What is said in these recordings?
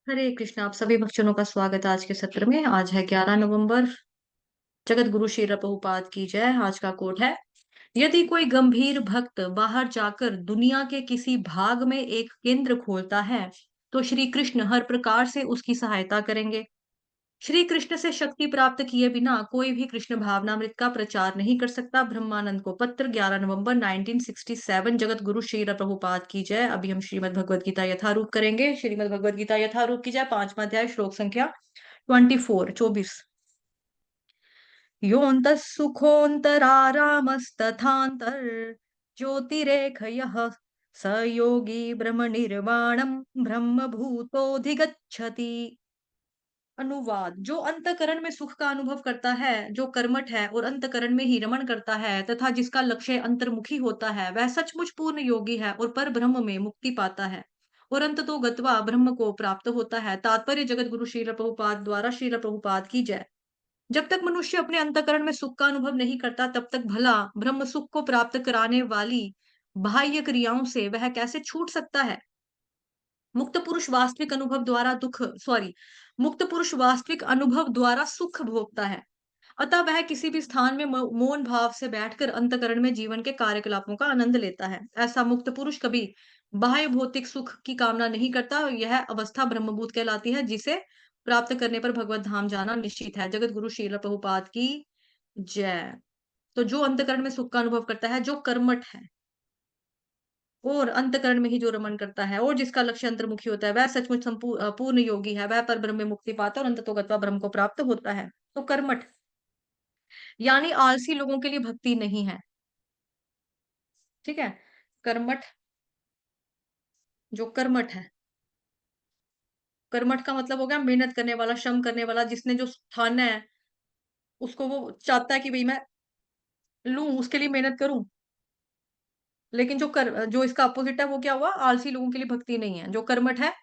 हरे कृष्ण। आप सभी भक्तजनों का स्वागत है आज के सत्र में। आज है 11 नवंबर। जगत गुरु श्री प्रभुपाद की जय। आज का कोट है, यदि कोई गंभीर भक्त बाहर जाकर दुनिया के किसी भाग में एक केंद्र खोलता है तो श्री कृष्ण हर प्रकार से उसकी सहायता करेंगे। श्री कृष्ण से शक्ति प्राप्त किए बिना कोई भी कृष्ण भावनामृत का प्रचार नहीं कर सकता। ब्रह्मानंद को पत्र 11 नवंबर 1967। जगत गुरु श्री प्रभुपाद की जय। अभी हम श्रीमद् भगवद गीता यथारूप करेंगे। श्रीमद् भगवद गीता यथारूप की जय। 5वां अध्याय, श्लोक संख्या 24। योऽन्तः सुखोऽन्तरारामस्तथान्तर् ज्योतिरेखयः स योगी ब्रह्मनिर्वाणं ब्रह्मभूतोऽधिगच्छति। अनुवाद। जो अंतकरण में सुख का अनुभव करता है, जो कर्मठ है और अंतकरण में ही रमण करता है तथा जिसका लक्ष्य अंतर्मुखी होता है, वह सचमुच पूर्ण योगी है और पर ब्रह्म में मुक्ति पाता है और अंततो गत्वा ब्रह्म को प्राप्त होता है। तात्पर्य। जगत गुरु श्रील प्रभुपाद द्वारा श्रील प्रभुपाद की जय। जब तक मनुष्य अपने अंतकरण में सुख का अनुभव नहीं करता, तब तक भला ब्रह्म सुख को प्राप्त कराने वाली बाह्य क्रियाओं से वह कैसे छूट सकता है। मुक्त पुरुष वास्तविक अनुभव द्वारा दुख सॉरी मुक्त पुरुष वास्तविक अनुभव द्वारा सुख भोगता है। अतः वह किसी भी स्थान में मौन भाव से बैठकर अंतकरण में जीवन के कार्यकलापों का आनंद लेता है। ऐसा मुक्त पुरुष कभी बाह्य भौतिक सुख की कामना नहीं करता। यह अवस्था ब्रह्मभूत कहलाती है, जिसे प्राप्त करने पर भगवत धाम जाना निश्चित है। जगत गुरु श्रील प्रभुपाद की जय। तो जो अंतकरण में सुख का अनुभव करता है, जो कर्मठ है और अंतकरण में ही जो रमन करता है और जिसका लक्ष्य अंतर्मुखी होता है, वह सचमुच पूर्ण योगी है। वह पर ब्रह्म में मुक्ति पाता और अंततो गत्वा ब्रह्म को प्राप्त होता है। तो कर्मठ यानी आलसी लोगों के लिए भक्ति नहीं है। ठीक है। कर्मठ, जो कर्मठ है, कर्मठ का मतलब हो गया मेहनत करने वाला, श्रम करने वाला, जिसने जो ठाना है उसको वो चाहता है कि भाई मैं लूं, उसके लिए मेहनत करूं। लेकिन जो इसका अपोजिट है वो क्या हुआ, आलसी लोगों के लिए भक्ति नहीं है। जो कर्मठ है,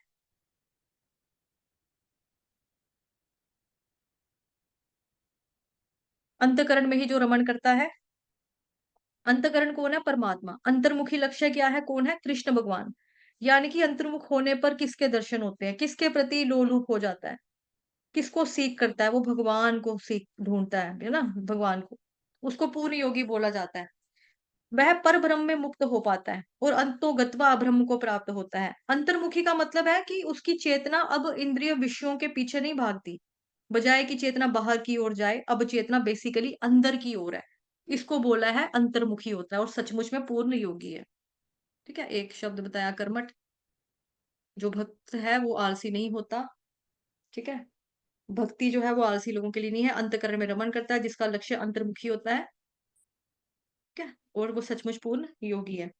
अंतकरण में ही जो रमण करता है। अंतकरण कौन है? परमात्मा। अंतर्मुखी लक्ष्य क्या है? कौन है? कृष्ण भगवान। यानी कि अंतर्मुख होने पर किसके दर्शन होते हैं, किसके प्रति लोलुप हो जाता है, किसको सीख करता है? वो भगवान को सीख ढूंढता है ना, भगवान को। उसको पूर्ण योगी बोला जाता है। वह पर ब्रह्म में मुक्त हो पाता है और अंतो गत्वा ब्रह्म को प्राप्त होता है। अंतर्मुखी का मतलब है कि उसकी चेतना अब इंद्रिय विषयों के पीछे नहीं भागती। बजाय कि चेतना बाहर की ओर जाए, अब चेतना बेसिकली अंदर की ओर है। इसको बोला है अंतर्मुखी होता है और सचमुच में पूर्ण योगी है। ठीक है। एक शब्द बताया, कर्मठ। जो भक्त है वो आलसी नहीं होता। ठीक है। भक्ति जो है वो आलसी लोगों के लिए नहीं है। अंतकरण में रमण करता है, जिसका लक्ष्य अंतर्मुखी होता है। ठीक है। और वो सचमुच पूर्ण योगी है।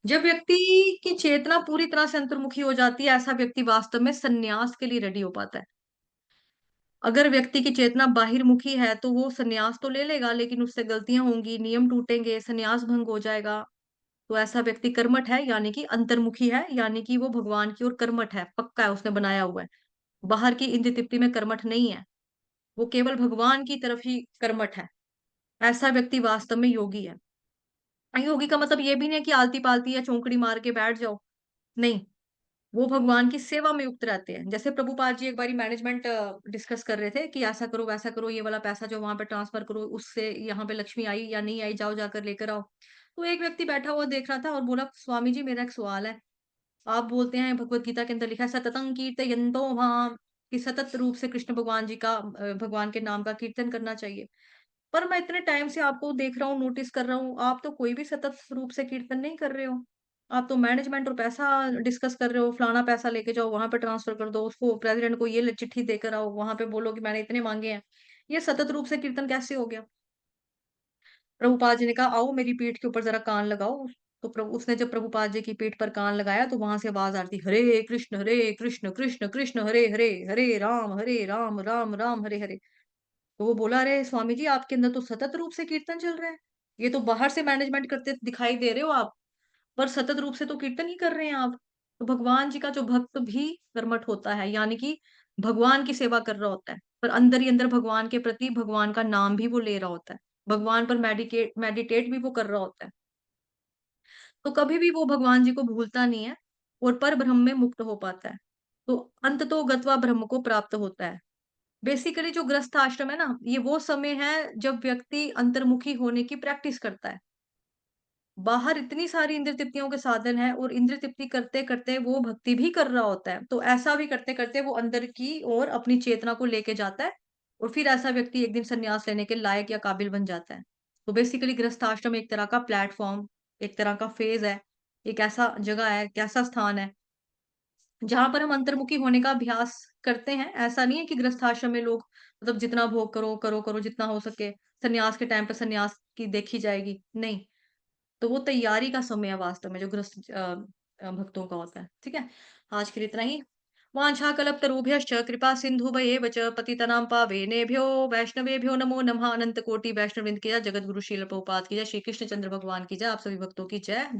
जब व्यक्ति की चेतना पूरी तरह से अंतर्मुखी हो जाती है, ऐसा व्यक्ति वास्तव में संन्यास के लिए रेडी हो पाता है। अगर व्यक्ति की चेतना बाहिर्मुखी है तो वो संन्यास तो ले लेगा, लेकिन उससे गलतियां होंगी, नियम टूटेंगे, संन्यास भंग हो जाएगा। तो ऐसा व्यक्ति कर्मठ है, यानी कि अंतर्मुखी है, यानी कि वो भगवान की ओर कर्मठ है, पक्का है, उसने बनाया हुआ है। बाहर की इंद्रिय तृप्ति में कर्मठ नहीं है। वो केवल भगवान की तरफ ही कर्मठ है। ऐसा व्यक्ति वास्तव में योगी है। योगी का मतलब ये भी नहीं है कि आलती पालती या चौंकड़ी मार के बैठ जाओ। नहीं। वो भगवान की सेवा में युक्त रहते हैं। जैसे प्रभुपाद जी एक बारी मैनेजमेंट डिस्कस कर रहे थे कि ऐसा करो वैसा करो, ये वाला पैसा जो वहां पे ट्रांसफर करो, उससे यहाँ पे लक्ष्मी आई या नहीं आई, जाओ जाकर लेकर आओ। तो एक व्यक्ति बैठा हुआ देख रहा था और बोला, स्वामी जी मेरा एक सवाल है। आप बोलते हैं भगवत गीता के अंदर लिखा है सततं कीर्तयन्तो माम, कि सतत रूप से कृष्ण भगवान जी का भगवान के नाम का कीर्तन करना चाहिए। पर मैं इतने टाइम से आपको देख रहा हूँ, नोटिस कर रहा हूँ, आप तो कोई भी सतत रूप से कीर्तन नहीं कर रहे हो। आप तो मैनेजमेंट और पैसा डिस्कस कर रहे हो, फलाना पैसा लेके जाओ वहां पे ट्रांसफर कर दो, उसको प्रेसिडेंट को ये चिट्ठी देकर आओ, वहां पे बोलो कि मैंने इतने मांगे हैं। ये सतत रूप से कीर्तन कैसे हो गया? प्रभुपाद जी ने कहा, आओ मेरी पीठ के ऊपर जरा कान लगाओ। तो उसने जब प्रभुपाद जी की पीठ पर कान लगाया तो वहां से आवाज आ रही थी, हरे कृष्ण कृष्ण कृष्ण हरे हरे, हरे राम राम राम हरे हरे। तो वो बोला, अरे स्वामी जी आपके अंदर तो सतत रूप से कीर्तन चल रहा है। ये तो बाहर से मैनेजमेंट करते दिखाई दे रहे हो आप, पर सतत रूप से तो कीर्तन ही कर रहे हैं आप। तो भगवान जी का जो भक्त भी कर्मठ होता है, यानी कि भगवान की सेवा कर रहा होता है, पर अंदर ही अंदर भगवान के प्रति भगवान का नाम भी वो ले रहा होता है, भगवान पर मेडिकेट मेडिटेट भी वो कर रहा होता है। तो कभी भी वो भगवान जी को भूलता नहीं है और पर ब्रह्म में मुक्त हो पाता है। तो अंततो गत्वा ब्रह्म को प्राप्त होता है। बेसिकली जो गृहस्थ आश्रम है ना, ये वो समय है जब व्यक्ति अंतर्मुखी होने की प्रैक्टिस करता है। बाहर इतनी सारी इंद्रिय तृप्तियों के साधन हैं और इंद्रिय तृप्ति करते-करते वो भक्ति भी कर रहा होता है। तो ऐसा भी करते-करते वो अंदर की ओर अपनी चेतना को लेके जाता है और फिर ऐसा व्यक्ति एक दिन संन्यास लेने के लायक या काबिल बन जाता है। तो बेसिकली गृहस्थ आश्रम एक तरह का प्लेटफ़ॉर्म, एक तरह का फ़ेज़ है, एक ऐसा जगह है, एक ऐसा स्थान है जहाँ पर हम अंतर्मुखी होने का अभ्यास करते हैं। ऐसा नहीं है कि गृहस्थाश्रम में लोग मतलब जितना भोग करो, करो, करो जितना हो सके, सन्यास के टाइम पे सन्यास की देखी जाएगी, नहीं। तो वो तैयारी का समय है वास्तव में जो भक्तों का होता है। ठीक है? आज के लिए इतना ही। वाञ्छाकल्पतरुभ्यश्च कृपा सिन्धुभयेव च पतितनां पावनेभ्यो वैष्णवेभ्यो नमो नमः। अनंत कोटि वैष्णववृंद की जय, जगत गुरु श्रील प्रभुपाद की जय, श्री कृष्ण चंद्र भगवान की जय, आप सभी भक्तों की जय।